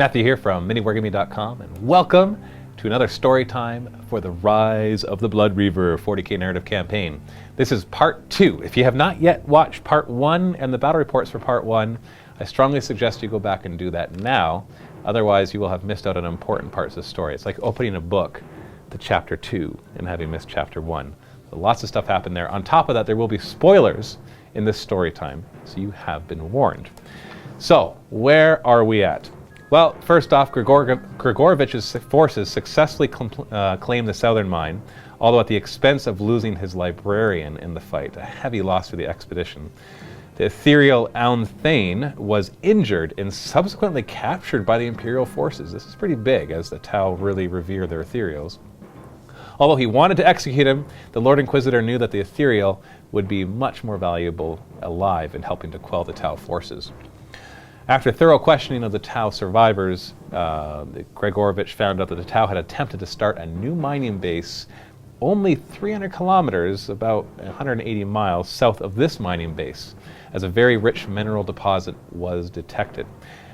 Matthew here from MiniWarGaming.com, and welcome to another story time for the Rise of the Blood Reaver 40k narrative campaign. This is part 2. If you have not yet watched part 1 and the battle reports for part 1, I strongly suggest you go back and do that now. Otherwise, you will have missed out on important parts of the story. It's like opening a book to chapter 2 and having missed chapter 1. So lots of stuff happened there. On top of that, there will be spoilers in this story time, so you have been warned. So, where are we at? Well, first off, Gregorovitch's forces successfully claimed the southern mine, although at the expense of losing his librarian in the fight, a heavy loss for the expedition. The ethereal Althus was injured and subsequently captured by the Imperial forces. This is pretty big, as the Tau really revere their ethereals. Although he wanted to execute him, the Lord Inquisitor knew that the ethereal would be much more valuable alive in helping to quell the Tau forces. After thorough questioning of the Tau survivors, Gregorovitch found out that the Tau had attempted to start a new mining base only 300 kilometers, about 180 miles south of this mining base, as a very rich mineral deposit was detected.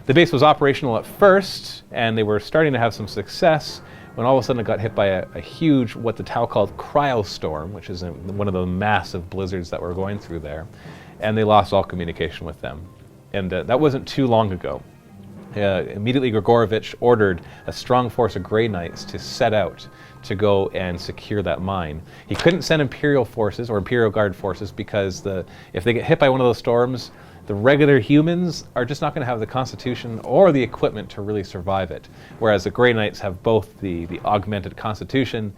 The base was operational at first, and they were starting to have some success, when all of a sudden it got hit by a huge, what the Tau called Croyle storm, which is one of the massive blizzards that were going through there, and they lost all communication with them. And that wasn't too long ago. Immediately Gregorovitch ordered a strong force of Grey Knights to set out to go and secure that mine. He couldn't send Imperial forces or Imperial Guard forces because if they get hit by one of those storms, the regular humans are just not going to have the constitution or the equipment to really survive it. Whereas the Grey Knights have both the augmented constitution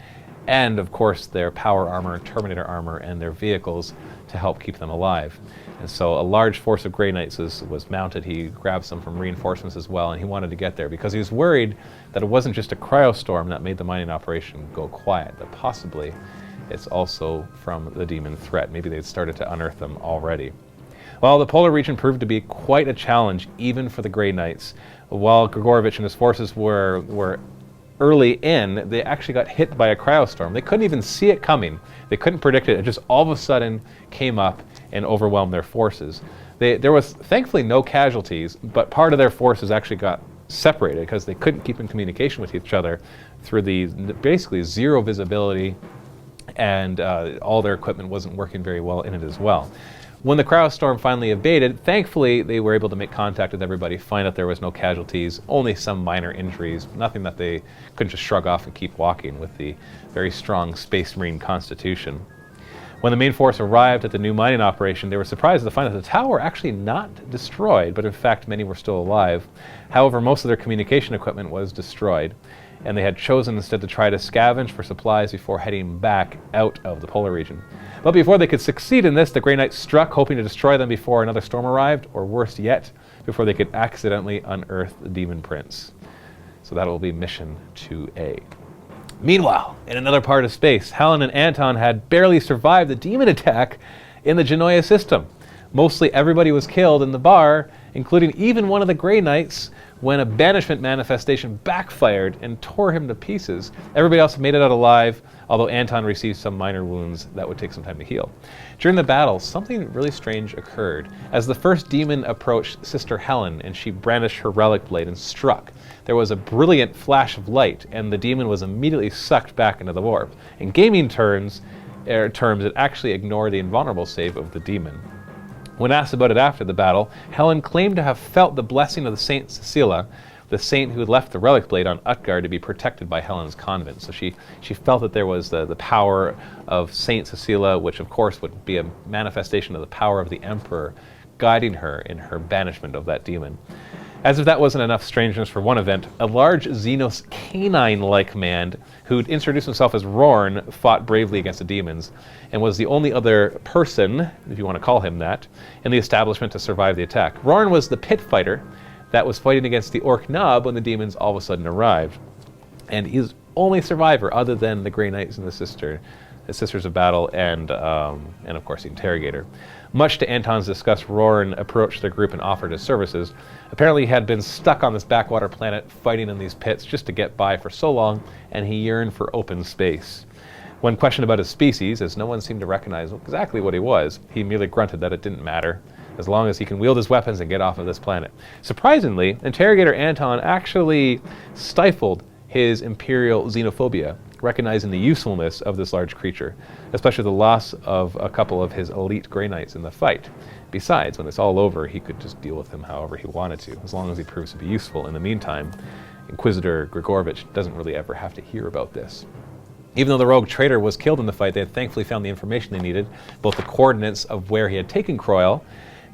and, of course, their power armor, Terminator armor, and their vehicles to help keep them alive. And so a large force of Grey Knights was mounted. He grabbed some from reinforcements as well, and he wanted to get there because he was worried that it wasn't just a cryostorm that made the mining operation go quiet, that possibly it's also from the demon threat. Maybe they'd started to unearth them already. Well, the polar region proved to be quite a challenge, even for the Grey Knights. While Gregorovitch and his forces were early in, they actually got hit by a cryostorm. They couldn't even see it coming. They couldn't predict it. It just all of a sudden came up and overwhelmed their forces. There was thankfully no casualties, but part of their forces actually got separated because they couldn't keep in communication with each other through the basically zero visibility, and all their equipment wasn't working very well in it as well. When the cryostorm finally abated, thankfully they were able to make contact with everybody, find out there was no casualties, only some minor injuries, nothing that they couldn't just shrug off and keep walking with the very strong Space Marine constitution. When the main force arrived at the new mining operation, they were surprised to find that the Tau were actually not destroyed, but in fact many were still alive. However, most of their communication equipment was destroyed, and they had chosen instead to try to scavenge for supplies before heading back out of the polar region. But before they could succeed in this, the Grey Knights struck, hoping to destroy them before another storm arrived, or worse yet, before they could accidentally unearth the Demon Prince. So that will be mission 2A. Meanwhile, in another part of space, Helen and Anton had barely survived the demon attack in the Genoa system. Mostly everybody was killed in the bar, including even one of the Grey Knights, when a banishment manifestation backfired and tore him to pieces. Everybody else made it out alive, although Anton received some minor wounds that would take some time to heal. During the battle, something really strange occurred. As the first demon approached Sister Helen and she brandished her relic blade and struck, there was a brilliant flash of light, and the demon was immediately sucked back into the warp. In gaming terms, it actually ignored the invulnerable save of the demon. When asked about it after the battle, Helen claimed to have felt the blessing of the Saint Cecilia, the saint who had left the relic blade on Utgard to be protected by Helen's convent. So she felt that there was the power of Saint Cecilia, which of course would be a manifestation of the power of the Emperor, guiding her in her banishment of that demon. As if that wasn't enough strangeness for one event, a large Xenos canine-like man who'd introduced himself as Rorn fought bravely against the demons and was the only other person, if you want to call him that, in the establishment to survive the attack. Rorn was the pit fighter that was fighting against the Orc Nub when the demons all of a sudden arrived. And he's the only survivor other than the Grey Knights and the Sisters of Battle, and of course the Interrogator. Much to Anton's disgust, Rorn approached the group and offered his services. Apparently he had been stuck on this backwater planet fighting in these pits just to get by for so long, and he yearned for open space. When questioned about his species, as no one seemed to recognize exactly what he was, he merely grunted that it didn't matter. as long as he can wield his weapons and get off of this planet. Surprisingly, Interrogator Anton actually stifled his Imperial xenophobia, recognizing the usefulness of this large creature, especially the loss of a couple of his elite Grey Knights in the fight. Besides, when it's all over, he could just deal with him however he wanted to, as long as he proves to be useful. In the meantime, Inquisitor Gregorovitch doesn't really ever have to hear about this. Even though the rogue traitor was killed in the fight, they had thankfully found the information they needed, both the coordinates of where he had taken Croyle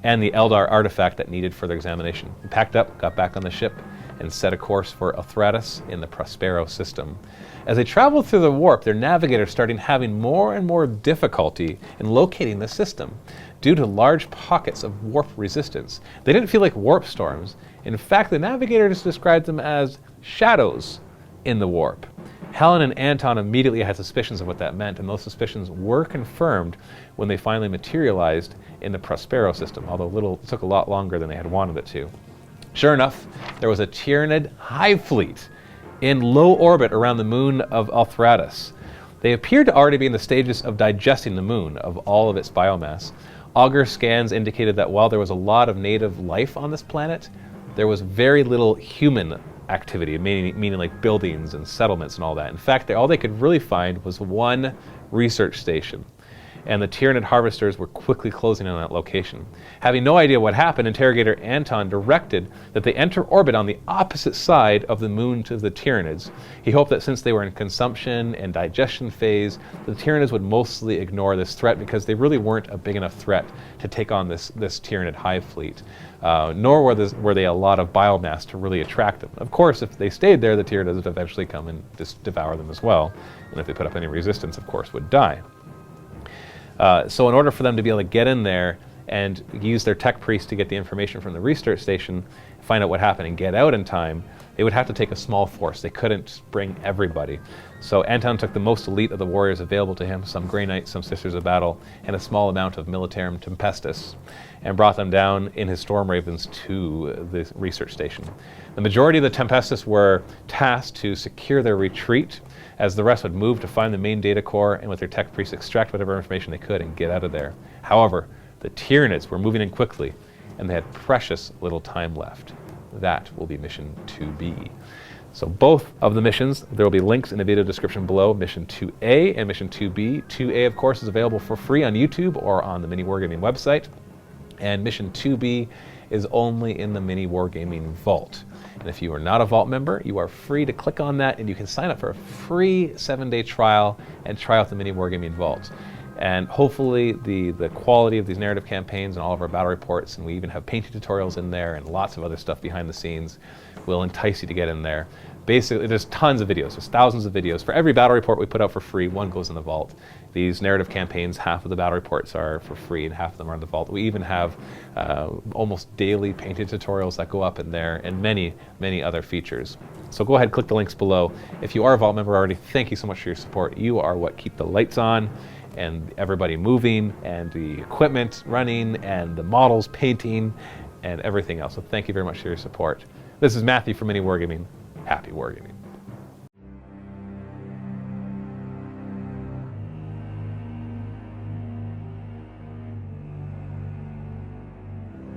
and the Eldar artifact that needed further examination. He packed up, got back on the ship, and set a course for Althus in the Prospero system. As they traveled through the warp, their navigators started having more and more difficulty in locating the system due to large pockets of warp resistance. They didn't feel like warp storms. In fact, the navigators described them as shadows in the warp. Helen and Anton immediately had suspicions of what that meant, and those suspicions were confirmed when they finally materialized in the Prospero system, although it took a lot longer than they had wanted it to. Sure enough, there was a Tyranid hive fleet in low orbit around the moon of Althus. They appeared to already be in the stages of digesting the moon of all of its biomass. Augur scans indicated that while there was a lot of native life on this planet, there was very little human activity, meaning like buildings and settlements and all that. In fact, all they could really find was one research station, and the Tyranid harvesters were quickly closing in on that location. Having no idea what happened, Interrogator Anton directed that they enter orbit on the opposite side of the moon to the Tyranids. He hoped that since they were in consumption and digestion phase, the Tyranids would mostly ignore this threat because they really weren't a big enough threat to take on this Tyranid hive fleet. Nor were they a lot of biomass to really attract them. Of course, if they stayed there, the Tyranids would eventually come and just devour them as well. And if they put up any resistance, of course, would die. So in order for them to be able to get in there and use their tech priest to get the information from the research station, find out what happened and get out in time, they would have to take a small force. They couldn't bring everybody. So Anton took the most elite of the warriors available to him, some Grey Knights, some Sisters of Battle, and a small amount of Militarum Tempestus, and brought them down in his Storm Ravens to the research station. The majority of the Tempestus were tasked to secure their retreat, as the rest would move to find the main data core and with their tech priests extract whatever information they could and get out of there. However, the Tyranids were moving in quickly, and they had precious little time left. That will be Mission 2B. So both of the missions, there will be links in the video description below, Mission 2A and Mission 2B. 2A, of course, is available for free on YouTube or on the MiniWarGaming website. And Mission 2B is only in the MiniWarGaming Vault. And if you are not a Vault member, you are free to click on that and you can sign up for a free 7-day trial and try out the MiniWarGaming Vault. And hopefully the quality of these narrative campaigns and all of our battle reports, and we even have painting tutorials in there and lots of other stuff behind the scenes, will entice you to get in there. Basically, there's tons of videos. There's thousands of videos. For every battle report we put out for free, one goes in the vault. These narrative campaigns, half of the battle reports are for free and half of them are in the vault. We even have almost daily painted tutorials that go up in there and many, many other features. So go ahead, click the links below. If you are a Vault member already, thank you so much for your support. You are what keep the lights on and everybody moving and the equipment running and the models painting and everything else. So thank you very much for your support. This is Matthew from MiniWarGaming. Happy wargaming.